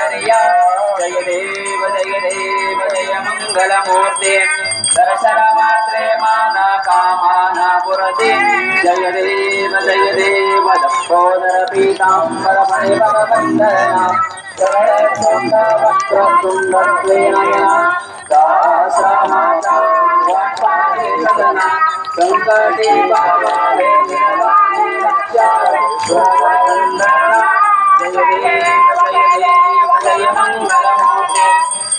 मोरया जय देव जय मंगलमूर्ते दर्शन मात्रे माना कामाना पुरते जय देव लंबोदर पीतांबर फणिभववन्दना वक्रतुण्डनयना सहस्रनामा वक्पाले सदना संकटे भावाले निर्वाणे रक्षाय सुरवरवन्दना जय मंगलमूर्ते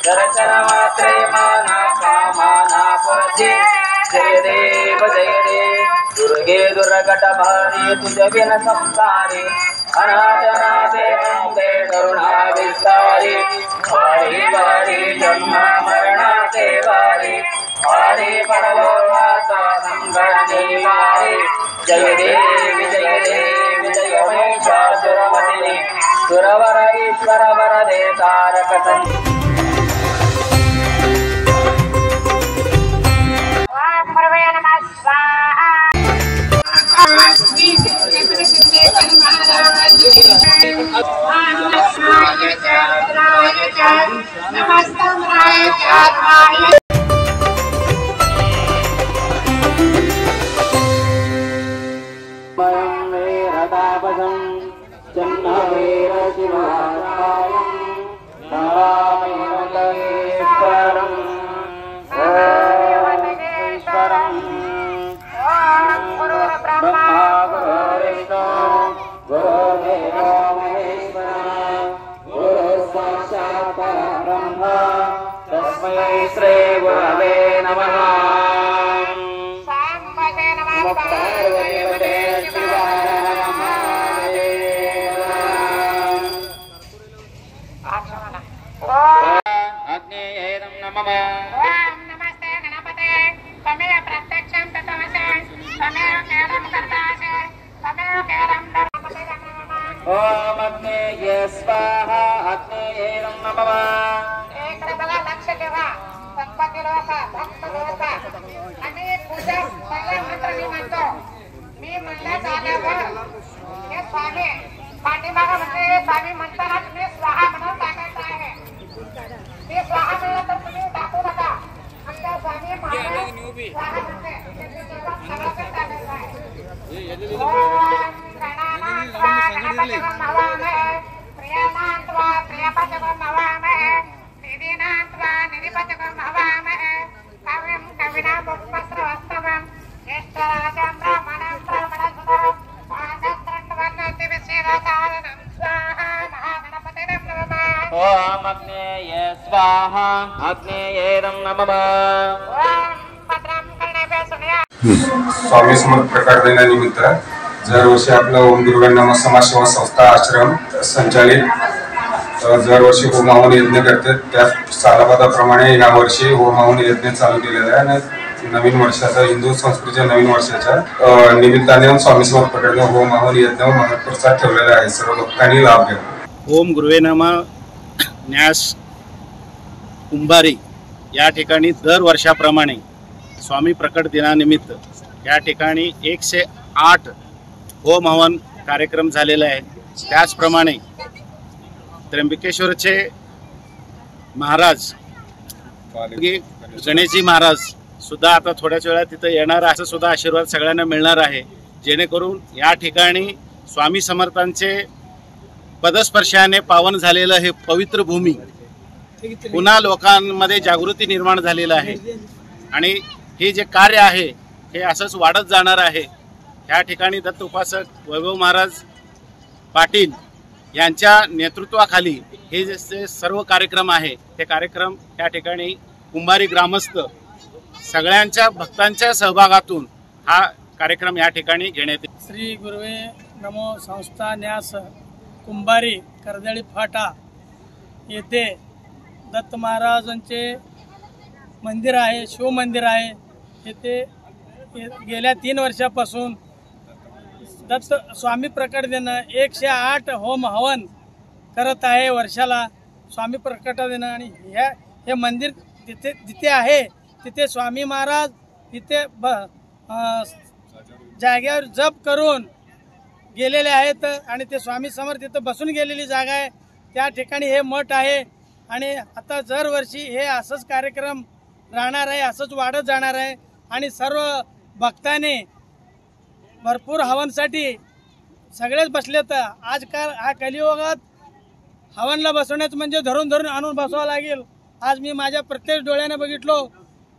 दर्शन मात्रे माना कामाना पुरते जय देव दुर्गे दुर्गटभारे तुझ बिन संसारे अनाथनाथे वन्दे करुणा विस्तारे वारी वारी जन्म मरणाचे वारी वारी परलोकात संकट निवारे जय देव जय महिषासुरमर्दिनी सुरवर ईश्वर वरदे तारक श्री गुरवे नमः। आग्नेयेनं नमः। नमस्ते गणपते तमेव प्रत्यक्षं तत्त्वमसि तमेव केवलं कर्तासि तमेव केवलं धर्मपते नमः। ओम अग्नेये स्वाहा अग्नेयेनं नमः। लक्ष ठेवा संपत्ती लोक भक्त लोक आणि पूजा पहिला मंत्र मी म्हणतो मी म्हणलं झाल्यावर हे स्वामी पाठीमागं म्हणजे स्वामी म्हणताना तुम्ही स्वाहा म्हणून टाकायचं आहे ते स्वाहा म्हणलं तर तुम्ही टाकू नका आमच्या स्वामी महाराज स्वाहा म्हणते सगळं टाकायचं आहे ओम गणानात्वा गणपतिगं नमामि प्रियनात्वा प्रियपतिगं नमामि निधिनात्वा निधिपतिगं नमामि कविं कविना मुक्तस्रवस्तवं ज्येष्ठराजं ब्राह्मणं ब्राह्मणसुतं वानस्त्रण्डवर्णतिविषेदचारणं स्वाहा महागणपतिं नमः। ओम अग्नेये स्वाहा अग्नेयेनं नमः। ओम भद्रं कर्णेभ्यः शृणुयात्। स्वामी समर्थ प्रकट दिनानिमित्त दरवर्षी आपलं ओम दुर्गा नमः समाजसेवा संस्था आश्रम संचालित दरवर्षी होम हवन यज्ञ करतात। त्या सालाबादाप्रमाणे यावर्षी होम हवन यज्ञ चालू केलेला आहे आणि नवीन वर्षाचा हिंदू संस्कृतीच्या नवीन वर्षाच्या निमित्ताने स्वामी समर्थ प्रकट होम हवन यज्ञ महाप्रसाद ठेवलेला आहे। सर्व भक्तांनी लाभ घ्यावा। ओम गुरुवे नमः। न्यास कुंभारी या ठिकाणी दर वर्षाप्रमाणे स्वामी प्रकट दिनानिमित्त या ठिकाणी 108 होम हवन कार्यक्रम झालेला आहे। त्याचप्रमाणे त्र्यंबकेश्वरचे महाराज गणेशजी महाराज सुद्धा आता थोड्याच वेळात तिथे येणार आहे, असं सुद्धा आशीर्वाद सगळ्यांना मिळणार आहे, जेणेकरून या ठिकाणी स्वामी समर्थांचे पदस्पर्शाने पावन झालेलं हे पवित्र भूमी पुन्हा लोकांमध्ये जागृती निर्माण झालेलं आहे आणि हे जे कार्य आहे हे असंच वाढत जाणार आहे। ह्या ठिकाणी दत्त उपासक वैभव महाराज पाटील यांच्या नेतृत्वाखाली हे जे सर्व कार्यक्रम आहे ते कार्यक्रम या ठिकाणी कुंभारी ग्रामस्थ सगळ्यांच्या भक्तांच्या सहभागातून हा कार्यक्रम या ठिकाणी घेण्यात येईल। श्री गुरुवे नमो संस्था न्यास कुंभारी कर्दळी फाटा येथे दत्त महाराजांचे मंदिर आहे, शिव मंदिर आहे। येथे गेल्या 3 वर्षापासून दत्त स्वामी प्रकट दिन 108 होम हवन करत आहे वर्षाला स्वामी प्रकट दिन। आणि हे मंदिर जिथे आहे तिथे स्वामी महाराज तिथे जागेवर जप करून गेलेले आहेत आणि ते स्वामी समर्थ तिथे बसून गेलेली जागा आहे त्या ठिकाणी हे मठ आहे आणि आता दरवर्षी हे असंच कार्यक्रम राहणार आहे, असंच वाढत जाणार आहे आणि सर्व भक्तांनी भरपूर हवनसाठी सगळेच बसले. तर आजकाल हा कलियुगात हवनला बसवण्याचं म्हणजे धरून धरून आणून बसवावं लागेल. आज मी माझ्या प्रत्येक डोळ्याने बघितलो.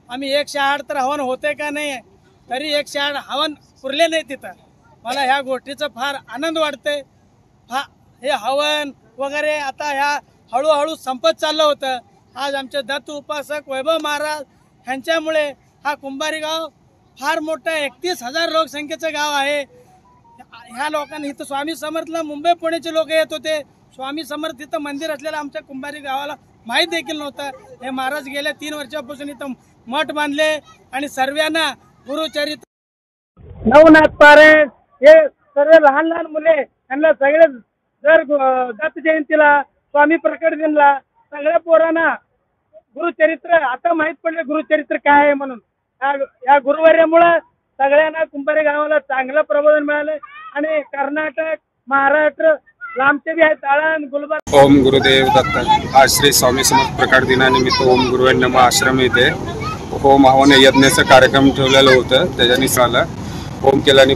आम्ही 108 तर हवन होते का नाही, तरी 108 हवन पुरले नाही तिथं. मला ह्या गोष्टीचा फार आनंद वाटते. हे हवन वगैरे आता ह्या हळूहळू संपत चाललं होतं. आज आमचे दत्त उपासक वैभव महाराज ह्यांच्यामुळे हा कुंभारी गाव फार मोठं 31,000 लोकसंख्येचं गाव आहे. ह्या लोकांनी इथं स्वामी समर्थला मुंबई पुण्याचे लोक येत होते. स्वामी समर्थ इथं मंदिर असलेलं आमच्या कुंभारी गावाला माहीत देखील नव्हतं. हे महाराज गेल्या 3 वर्षापासून इथं मठ बांधले आणि सर्वांना गुरुचरित्र नवनाथ पारायण हे सर्व लहान लहान मुले यांना सगळे दर दत्त जयंतीला स्वामी प्रकट दिनला सगळ्या पोरांना गुरुचरित्र आता माहीत पडले गुरुचरित्र काय आहे म्हणून. या गुरुवार्यामुळे सगळ्यांना कुंभारी गावाला चांगलं प्रबोधन मिळालं आणि कर्नाटक महाराष्ट्र लांबचे बी आहेत आळंद गुलबर्गा. ओम गुरुदेव दत्त. आज श्री स्वामी समर्थ प्रकट दिनानिमित्त ओम गुरुवे नमः आश्रम येथे होम हवन यज्ञाचा कार्यक्रम ठेवलेलं होतं. त्याच्या निसाला होम केल्याने